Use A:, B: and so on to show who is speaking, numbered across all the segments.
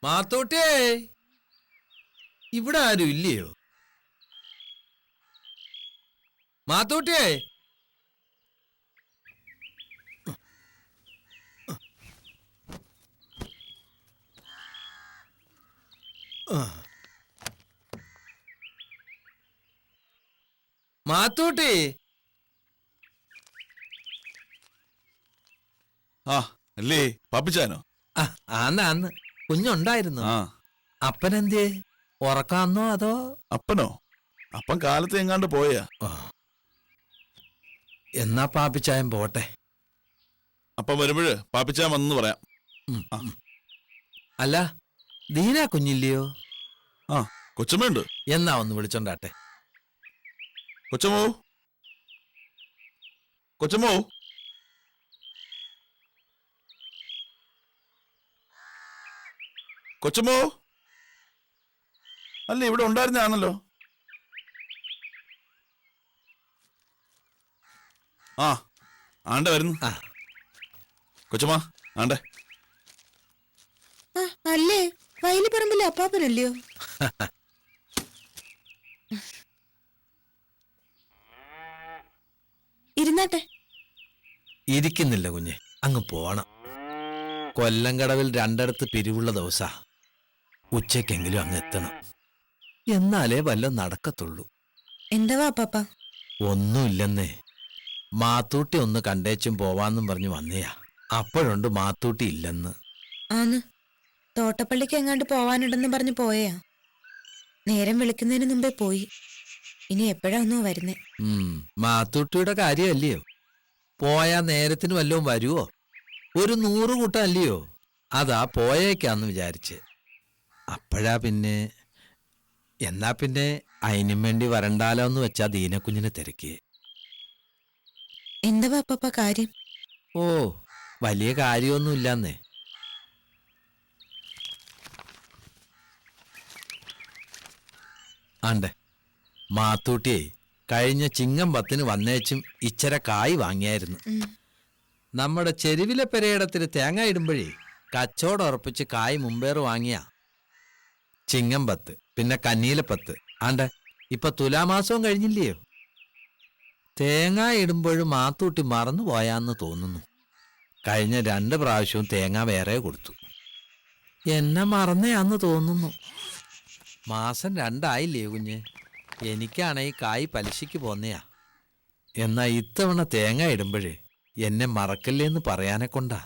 A: മാത്തോട്ടേ, ഇവിടെ ആരും ഇല്ലയോ? മാത്തോട്ടേ, മാത്തോട്ടേ.
B: ആ അല്ലേ പാപ്പിച്ചാനോ?
A: അന്ന് കുഞ്ഞുണ്ടായിരുന്നു. അപ്പനെന്തേ, ഉറക്കാന്നോ അതോ?
B: അപ്പനോ? അപ്പൻ കാലത്ത് എങ്ങാണ്ട് പോയാ.
A: എന്നാ പാപ്പിച്ചായം പോട്ടെ.
B: അപ്പം വരുമ്പോഴ് പാപ്പിച്ചാൻ വന്നെന്ന് പറയാം.
A: അല്ല, ദീന കുഞ്ഞില്ലയോ?
B: ആ, കൊച്ചമ്മയുണ്ട്.
A: എന്നാ ഒന്ന് വിളിച്ചോണ്ടാട്ടെ.
B: കൊച്ചമ്മോ, കൊച്ചമ്മോ. കൊച്ചമ്മോ, അല്ല ഇവിടെ ഉണ്ടായിരുന്നാണല്ലോ. ആ ആണ്ടെ വരുന്നു. കൊച്ചമ്മ ആണ്ടെ.
C: അല്ലേ, വയലിപ്പറമ്പിലെ അപ്പാപ്പനല്ലയോ? ഇരുന്നാട്ടെ.
A: ഇരിക്കുന്നില്ല കുഞ്ഞെ, അങ്ങ് പോണം. കൊല്ലംകടവിൽ രണ്ടിടത്ത് പിരിവുള്ള ദിവസാ. ഉച്ചക്കെങ്കിലും അങ്ങ് എത്തണം, എന്നാലേ വല്ലതും നടക്കത്തുള്ളൂ.
C: എന്താ അപ്പാപ്പ?
A: ഒന്നുമില്ലെന്നേ, മാത്തൂട്ടി ഒന്ന് കണ്ടേച്ചും പോവാന്നും പറഞ്ഞു വന്നയാ. അപ്പോഴുണ്ട് മാത്തൂട്ടി ഇല്ലെന്ന്.
C: ആന്ന്, തോട്ടപ്പള്ളിക്ക് എങ്ങാണ്ട് പോവാനുണ്ടെന്ന് പറഞ്ഞു പോയാ. നേരം വിളിക്കുന്നതിന് മുമ്പേ പോയി. ഇനി എപ്പോഴാ ഒന്നോ വരുന്നേ?
A: മാത്തൂട്ടിയുടെ കാര്യമല്ലയോ? പോയാ നേരത്തിന് വല്ലതും വരുവോ? ഒരു 100 കൂട്ടം അല്ലയോ? അതാ പോയേക്കാന്ന് വിചാരിച്ച്. അപ്പോഴാ പിന്നെ എന്നാ പിന്നെ അതിനും വേണ്ടി വരണ്ടാലോ എന്ന് വെച്ചാ ദീനക്കുഞ്ഞിനെ തിരക്കി.
C: എന്താ അപ്പാപ്പ കാര്യം?
A: ഓ, വലിയ കാര്യമൊന്നുമില്ലെന്നേ. ആണ്ടെ, മാത്തൂട്ടിയെ കഴിഞ്ഞ ചിങ്ങം 10 വന്നേച്ചും ഇച്ചര കായ് വാങ്ങിയായിരുന്നു. നമ്മുടെ ചെരുവിലെ പെരയിടത്തിന് തേങ്ങ ഇടുമ്പോഴേ കച്ചവടം ഉറപ്പിച്ച് കായ് മുമ്പേറ് വാങ്ങിയ. ചിങ്ങം 10, പിന്നെ കന്നീല 10. ആണ്ടെ, ഇപ്പൊ തുലാമാസവും കഴിഞ്ഞില്ലയോ? തേങ്ങ ഇടുമ്പോഴും മാത്തൂട്ടി മറന്നു പോയാന്ന് തോന്നുന്നു. കഴിഞ്ഞ 2 പ്രാവശ്യവും തേങ്ങ വേറെ കൊടുത്തു. എന്നെ മറന്നയാന്ന് തോന്നുന്നു. മാസം 2 ആയില്ലേ കുഞ്ഞ്? എനിക്കാണെ ഈ കായ് പലിശയ്ക്ക് പോന്നെയാ. എന്നാ ഇത്തവണ തേങ്ങ ഇടുമ്പോഴേ എന്നെ മറക്കല്ലേന്ന് പറയാനെ കൊണ്ടാ.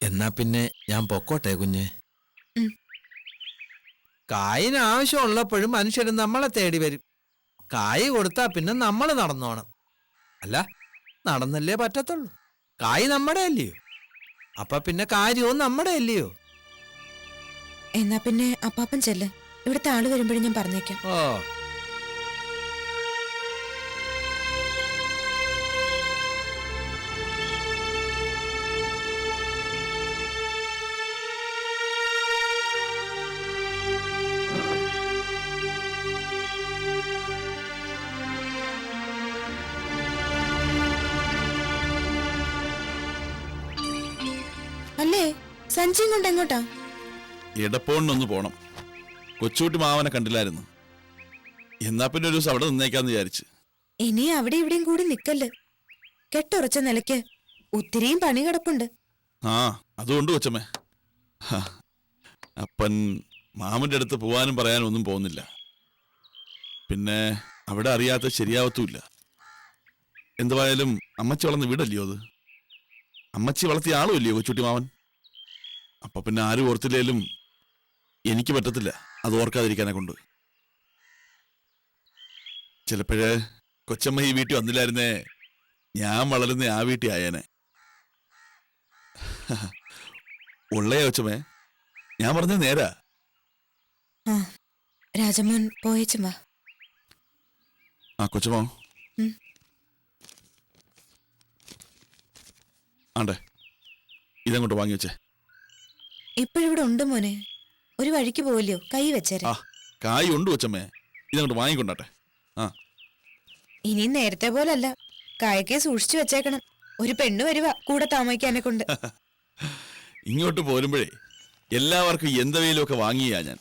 A: എന്നാ പിന്നെ ഞാൻ പൊക്കോട്ടെ കുഞ്ഞ്. കായിന് ആവശ്യമുള്ളപ്പോഴും മനുഷ്യര് നമ്മളെ തേടി വരും. കായ് കൊടുത്താ പിന്നെ നമ്മൾ നടന്നോണം. അല്ല, നടന്നല്ലേ പറ്റത്തുള്ളൂ. കായ് നമ്മുടെ അല്ലയോ? അപ്പൊ പിന്നെ കാര്യവും നമ്മുടെ അല്ലയോ?
C: എന്നാ പിന്നെ അപ്പാപ്പൻ ചെല്ല്. ഇവിടുത്തെ ആള് വരുമ്പോഴും ഞാൻ പറഞ്ഞേക്കാം.
A: ഓ,
C: അല്ലേ സഞ്ജയും കൊണ്ട് എങ്ങോട്ടാ?
B: എടപ്പോണിനൊന്ന് പോണം. കൊച്ചുകുട്ടി മാവനെ കണ്ടില്ലായിരുന്നു. എന്നാ പിന്നെ ഒരു ദിവസം അവിടെ നിന്നേക്കാന്ന് വിചാരിച്ച്.
C: ഇനി അവിടെ ഇവിടെയും കൂടി നിക്കല്ല്. കെട്ടുറച്ച നിലയ്ക്ക് ഒത്തിരിയും പണി കിടപ്പുണ്ട്.
B: ആ അതുകൊണ്ട് കൊച്ചമ്മേ. ഹാ, അപ്പൻ മാമന്റെ അടുത്ത് പോവാനും പറയാനും ഒന്നും പോകുന്നില്ല. പിന്നെ അവിടെ അറിയാത്ത ശരിയാവത്തുമില്ല. എന്തുവായാലും അമ്മച്ചി വളർന്ന വീടല്ലയോ അത്. അമ്മച്ചി വളർത്തിയ ആളും അല്ലയോ കൊച്ചുട്ടി മാവൻ. അപ്പൊ പിന്നെ ആരും ഓർത്തില്ലേലും എനിക്ക് പറ്റത്തില്ല അത് ഓർക്കാതിരിക്കാനെ കൊണ്ട്. ചിലപ്പോഴേ കൊച്ചമ്മ ഈ വീട്ടിൽ വന്നില്ലായിരുന്നേ ഞാൻ വളരുന്ന ആ വീട്ടിൽ ആയേനെ. ഉള്ളേ കൊച്ചമ്മേ, ഞാൻ പറഞ്ഞ നേരാ.
C: ആ രാജമോൻ പോയേച്ചും വാ.
B: ആ കൊച്ചമ്മോ,
C: ഉം.
B: ആണ്ടേ ഇതങ്ങോട്ട് വാങ്ങി വെച്ചേ.
C: ഇപ്പോഴിവിടെ ഉണ്ട് മോനെ. ഒരു വഴിക്ക് പോവില്ലയോ, കൈ വെച്ചേരെ.
B: ആ കായ് ഉണ്ട് കൊച്ചമ്മേ, ഇതങ്ങോട്ട് വാങ്ങിക്കൊണ്ടാട്ടെ. ആ
C: ഇനിയും നേരത്തെ പോലല്ല, കായൊക്കെ സൂക്ഷിച്ചു വെച്ചേക്കണം. ഒരു പെണ്ണ് വരുവാ കൂടെ താമസിക്കാനെ കൊണ്ട്.
B: ഇങ്ങോട്ട് പോരുമ്പോഴേ എല്ലാവർക്കും എന്തവയിലൊക്കെ വാങ്ങിയാ ഞാൻ.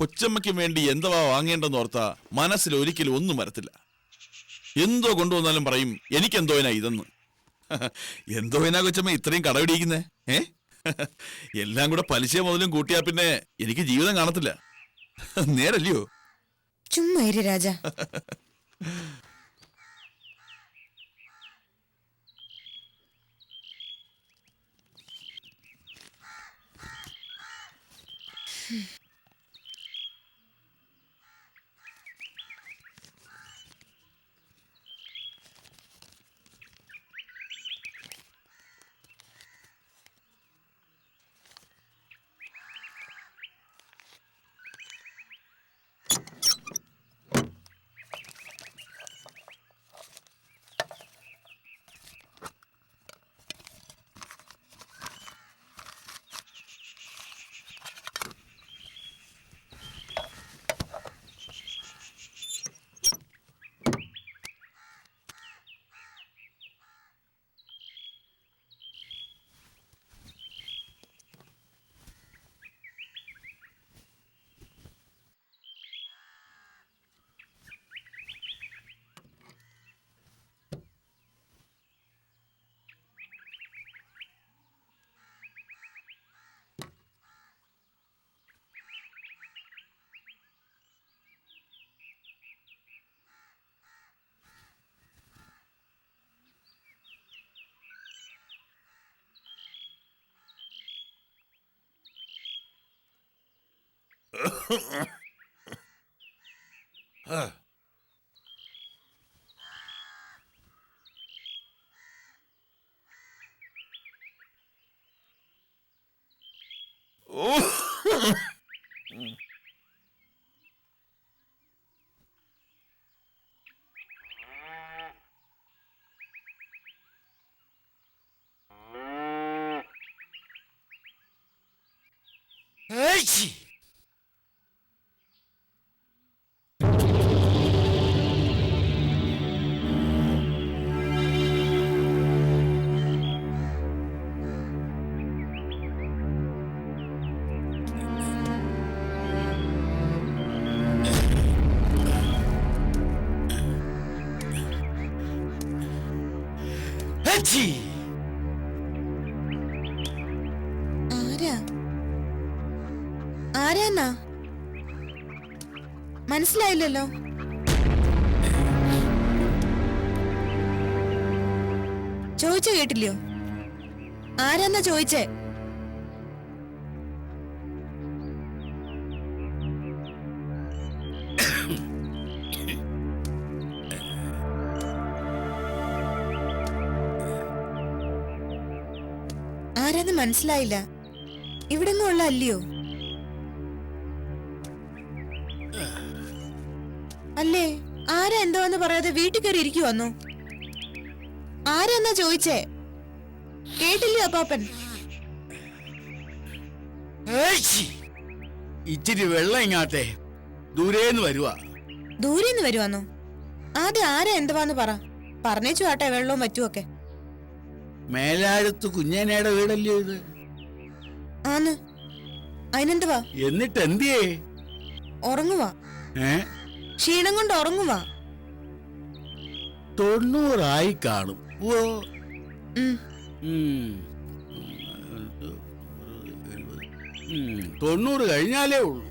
B: കൊച്ചമ്മയ്ക്ക് വേണ്ടി എന്തവാ വാങ്ങേണ്ടെന്ന് ഓർത്താ മനസ്സിൽ ഒരിക്കലും ഒന്നും വരത്തില്ല. എന്തോ കൊണ്ടുവന്നാലും പറയും എനിക്കെന്തോനാ ഇതെന്ന്. എന്തോനാ കൊച്ചമ്മ ഇത്രയും കടപിടിക്കുന്നേ? എല്ലാം കൂടെ പലിശ മുതലും കൂട്ടിയാ പിന്നെ എനിക്ക് ജീവിതം കാണത്തില്ല. നേരല്ലയോ?
C: ചുമ്മാ ഇരി രാജ. ആരാ ആരാന്നാ മനസ്സിലായില്ലല്ലോ. ചോദിച്ച കേട്ടില്ലയോ? ആരാന്നാ ചോദിച്ചേ? ആരാന്ന് മനസ്സിലായില്ല. ഇവിടെങ്ങും ഉള്ള അല്ലയോ? അല്ലേ, ആരാ എന്തോന്ന് പറയാതെ വീട്ടിൽ കയറി ഇരിക്കുവന്നോ? ആരാന്നാ ചോദിച്ചേ? കേട്ടില്ലേ അപ്പാപ്പൻ?
D: ഇച്ചിരി വെള്ളം ഇങ്ങാട്ടെ, ദൂരേന്ന് വരുവാ.
C: ദൂരെന്ന് വരുവാന്നോ? ആദ്യം ആരാ എന്തുവാന്ന് പറഞ്ഞേച്ചു ആട്ടെ വെള്ളവും മറ്റുമൊക്കെ.
D: മേലാഴത്ത് കുഞ്ഞേനയുടെ വീടല്ലേ ഇത്?
C: ആന്ന്. അതിനെന്തുവാ?
D: എന്നിട്ട് എന്തിയേ?
C: ഉറങ്ങുവാ. ക്ഷീണം കൊണ്ട് ഉറങ്ങുവാ.
D: 90 കാണും. ഓ, 90 കഴിഞ്ഞാലേ ഉള്ളൂ.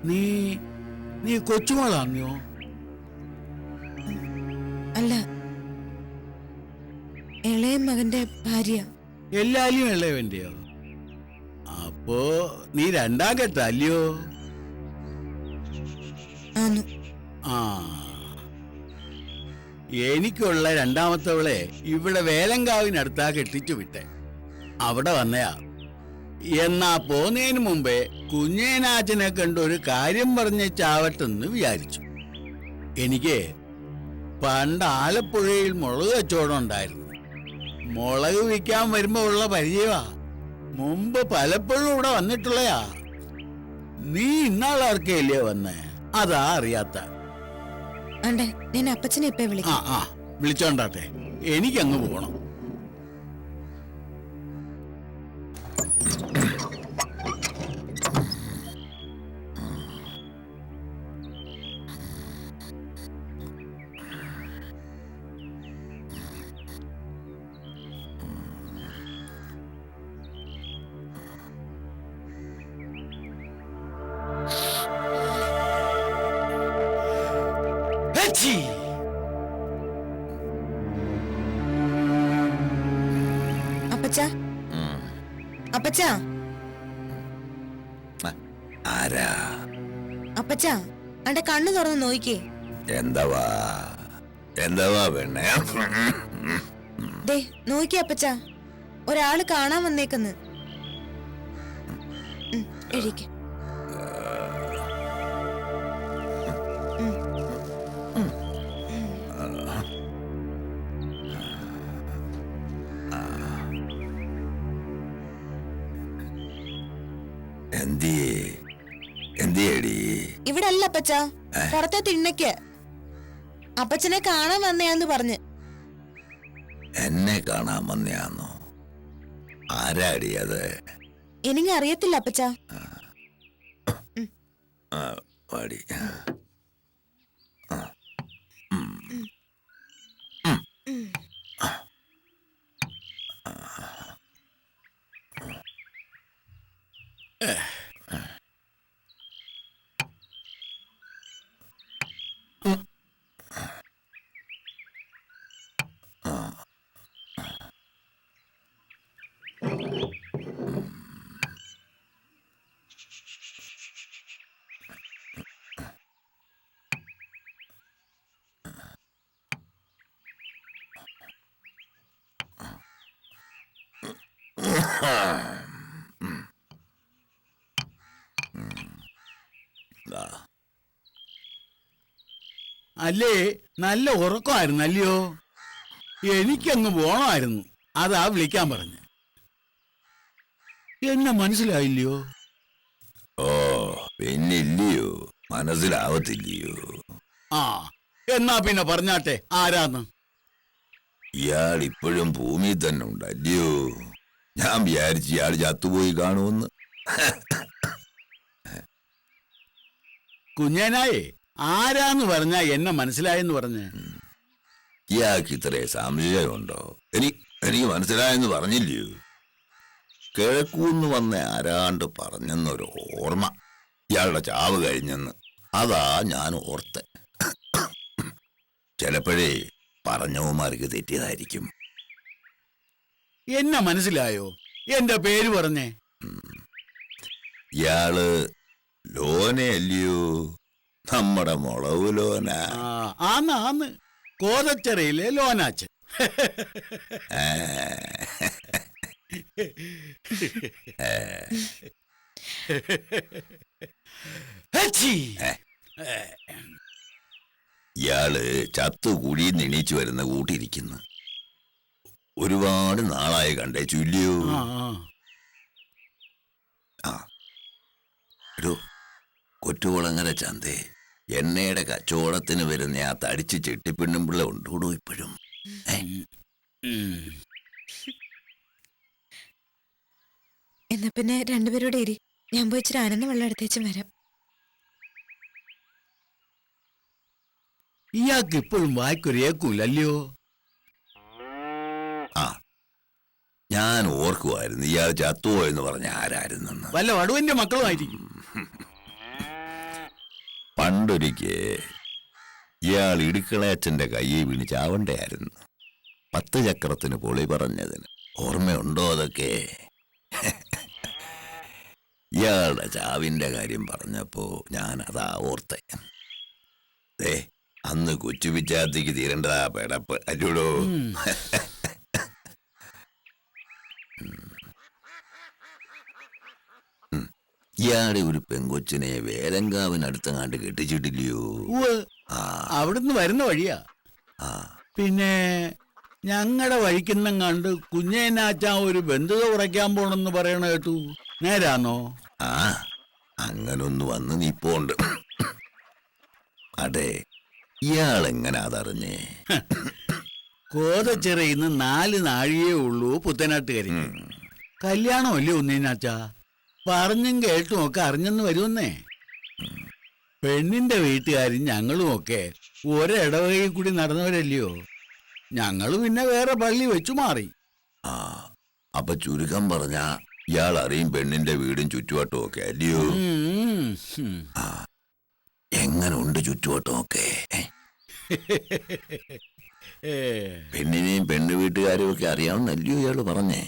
D: നീ കൊച്ചുമോളാന്നോ?
C: അല്ല, ഇളയ മകന്റെ ഭാര്യ.
D: എല്ലാരും ഇളയവന്റെയോ? അപ്പോ നീ 2ാം കെട്ടല്ലയോ?
C: ആന്നു.
D: ആ, എനിക്കുള്ള 2ാമത്തവളെ ഇവിടെ വേലങ്കാവിനടുത്താ കെട്ടിച്ചു വിട്ടെ. അവിടെ വന്നയാ. എന്നാ പോന്നതിന് മുമ്പേ കുഞ്ഞേനാച്ചനെ കണ്ടൊരു കാര്യം പറഞ്ഞ് ചാവട്ടെന്ന് വിചാരിച്ചു. എനിക്ക് പണ്ട് ആലപ്പുഴയിൽ മുളക് കച്ചവടം ഉണ്ടായിരുന്നു. മുളക് വിൽക്കാൻ വരുമ്പോ ഉള്ള പരിചയമാ. മുമ്പ് പലപ്പോഴും ഇവിടെ വന്നിട്ടുള്ളയാ. നീ ഇന്നാളാർക്കല്ലേ വന്നേ? അതാ അറിയാത്ത.
C: ആണ്ടെ, ഞാൻ അപ്പച്ചനെ ഇപ്പൊ വിളിക്കാം.
D: ആ, വിളിച്ചോണ്ടാട്ടെ, എനിക്കങ്ങ് പോണം.
C: അപ്പച്ചാ, അപ്പച്ചാ,
E: ആരാ?
C: അപ്പച്ചാ, അന്റെ കണ്ണു തുറന്ന് നോക്കിക്കേ.
E: എന്തവാ പെണ്ണേ?
C: ദേ നോക്കിയേ അപ്പച്ചാ, ഒരാള് കാണാൻ വന്നേക്കുന്ന്. എഴുതിക്ക.
E: എന്തിയേടി?
C: ഇവിടെ അല്ല അപ്പച്ചാ, പുറത്തെ തിണ്ണയ്ക്ക്. അപ്പച്ചനെ കാണാൻ വന്നയാന്ന് പറഞ്ഞ്.
E: എന്നെ കാണാൻ വന്നയാന്നോ? ആരാടി അത്?
C: എനിക്ക് അറിയത്തില്ല അപ്പച്ചാ.
E: വാടി.
D: അല്ലേ, നല്ല ഉറക്കമായിരുന്നു അല്ലയോ? എനിക്കങ്ങ് പോണമായിരുന്നു. അതാ വിളിക്കാൻ പറഞ്ഞു. എന്നെ മനസ്സിലായില്ലയോ?
E: ഓ, പിന്നില്ലയോ? മനസ്സിലാവത്തില്ലയോ?
D: ആ, എന്നാ പിന്നെ പറഞ്ഞാട്ടെ, ആരാന്ന്?
E: ഇയാൾ ഇപ്പോഴും ഭൂമിയിൽ തന്നെ ഉണ്ടല്ലയോ? ഞാൻ വിചാരിച്ചു ഇയാൾ ചത്തുപോയി കാണുമെന്ന്.
D: കുഞ്ഞനായേ, ആരാന്ന് പറഞ്ഞാ എന്നെ മനസ്സിലായെന്ന് പറഞ്ഞേ?
E: ഇയാൾക്ക് ഇത്രേ സംശയമുണ്ടോ? എനിക്ക് മനസ്സിലായെന്ന് പറഞ്ഞില്ലയോ? കിഴക്കൂന്ന് വന്ന ആരാണ്ട് പറഞ്ഞെന്നൊരു ഓർമ്മ. ഇയാളുടെ ചാവ് കഴിഞ്ഞെന്ന്. അതാ ഞാൻ ഓർത്തെ. ചിലപ്പോഴേ പറഞ്ഞവന്മാർക്ക് തെറ്റിയതായിരിക്കും.
D: എന്നെ മനസ്സിലായോ? എന്റെ പേര് പറഞ്ഞേ.
E: ഇയാള് ലോനയല്ലയോ? നമ്മുടെ മുളവ് ലോന.
D: ആന്ന് കോതച്ചെറയിലെ ലോനാച്ചൻ. ഹച്ചി.
E: ഇയാള് ചത്തു കുഴിന്ന് എണീച്ചു വരുന്ന കൂട്ടിയിരിക്കുന്നു. ഒരുപാട് നാളായി കണ്ടേ ചുല്ലിയോ.
D: ആ, ആ.
E: ഒരു കൊറ്റുകുളങ്ങര ചന്തേ എണ്ണയുടെ കച്ചവടത്തിന് വരുന്ന ആ തടിച്ച് ചെട്ടിപ്പെണ്ണുമ്പിള്ള ഉണ്ടോടോ ഇപ്പോഴും?
D: ഉം.
C: എന്നാ പിന്നെ രണ്ടുപേരോടെ ഇരി, ഞാൻ പോയി ഇച്ചിരി ആനന്ദ വെള്ളം എടുത്തേച്ചും വരാം.
D: ഇയാൾക്ക് ഇപ്പോഴും വായിക്കൊരു ഏക്കൂലല്ലയോ?
E: ആ, ഞാൻ ഓർക്കുമായിരുന്നു ഇയാൾ ചത്തുവോ എന്ന് പറഞ്ഞ ആരായിരുന്നെന്ന്.
D: വല്ല വടുവിന്റെ മക്കളുമായിരിക്കും.
E: പണ്ടൊരിക്കെ ഇയാൾ ഇടുക്കളയച്ചന്റെ കയ്യിൽ വീണ് ചാവണ്ടയായിരുന്നു. 10 ചക്രത്തിന് പൊളി പറഞ്ഞതിന് ഓർമ്മയുണ്ടോ അതൊക്കെ? ഇയാളുടെ ചാവിന്റെ കാര്യം പറഞ്ഞപ്പോ ഞാൻ അതാ ഓർത്തെ. ദേ, അന്ന് കൊച്ചു വിച്ചാത്തിക്ക് തീരേണ്ടതാ പെടപ്പ് അല്ലൂടോ. ഇയാളുടെ ഒരു പെങ്കൊച്ചിനെ വേലങ്കാവിനടുത്തങ്ങാണ്ട് കെട്ടിച്ചിട്ടില്ലയോ?
D: ഉവ്വ്.
E: ആ,
D: അവിടുന്ന് വരുന്ന വഴിയാ.
E: ആ,
D: പിന്നെ ഞങ്ങളുടെ വഴിക്കുന്നും കണ്ട് കുഞ്ഞേനാച്ചാൻ ഒരു ബന്ധുത കുറയ്ക്കാൻ പോണെന്ന് പറയണ കേട്ടു. നേരാന്നോ?
E: ആ, അങ്ങനൊന്ന് വന്ന് നിപ്പോണ്ട്. അതെ, ഇയാളെങ്ങനെ അതറിഞ്ഞേ?
D: കോതച്ചിറയിന്ന് 4 നാഴികേ ഉള്ളൂ പുത്തനാട്ടുകരി. കല്യാണമല്ലേ ഒന്നേനാച്ചാ? പറഞ്ഞും കേട്ടും ഒക്കെ അറിഞ്ഞെന്ന് വരുമെന്നേ. പെണ്ണിന്റെ വീട്ടുകാരും ഞങ്ങളും ഒക്കെ ഒരിടവകയിൽ കൂടി നടന്നവരല്ലയോ. ഞങ്ങൾ പിന്നെ വേറെ പള്ളി വെച്ചു മാറി.
E: ആ, അപ്പൊ ചുരുക്കം പറഞ്ഞ ഇയാൾ അറിയും പെണ്ണിന്റെ വീടും ചുറ്റുവട്ടവും ഒക്കെ അല്ലയോ? എങ്ങനെ ഉണ്ട് ചുറ്റുവട്ടം ഒക്കെ? പെണ്ണിനെയും പെണ്ണ് വീട്ടുകാരും ഒക്കെ അറിയാവുന്നല്ലയോ ഇയാള് പറഞ്ഞേ?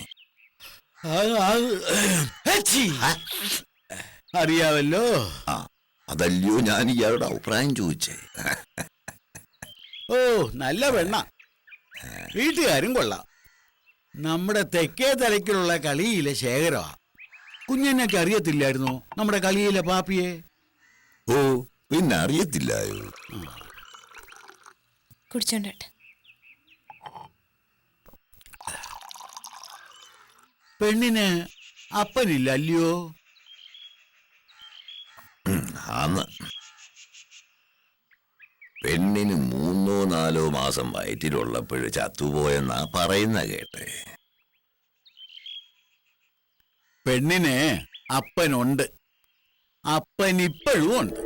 D: അറിയാവല്ലോ.
E: ആ, അതല്ലയോ ഞാൻ ഇയാളുടെ അഭിപ്രായം ചോദിച്ചേ.
D: ഓ, നല്ല പെണ്ണ, വീട്ടുകാരും കൊള്ളാം. നമ്മുടെ തെക്കേ തലയ്ക്കുള്ള കളിയിലെ ശേഖരമാ. കുഞ്ഞെന്നൊക്കെ അറിയത്തില്ലായിരുന്നോ നമ്മുടെ കളിയിലെ പാപ്പിയെ?
E: ഓ, പിന്നെ അറിയത്തില്ലായോ?
C: കുടിച്ചോണ്ടട്ടെ.
D: പെണ്ണിന് അപ്പനില്ല അല്ലയോ?
E: ആന്ന്. പെണ്ണിന് 3-4 മാസം വയറ്റിലുള്ളപ്പോഴ് ചത്തുപോയെന്നാ പറയുന്ന കേട്ടെ.
D: പെണ്ണിന് അപ്പനുണ്ട്, അപ്പനിപ്പോഴും ഉണ്ട്.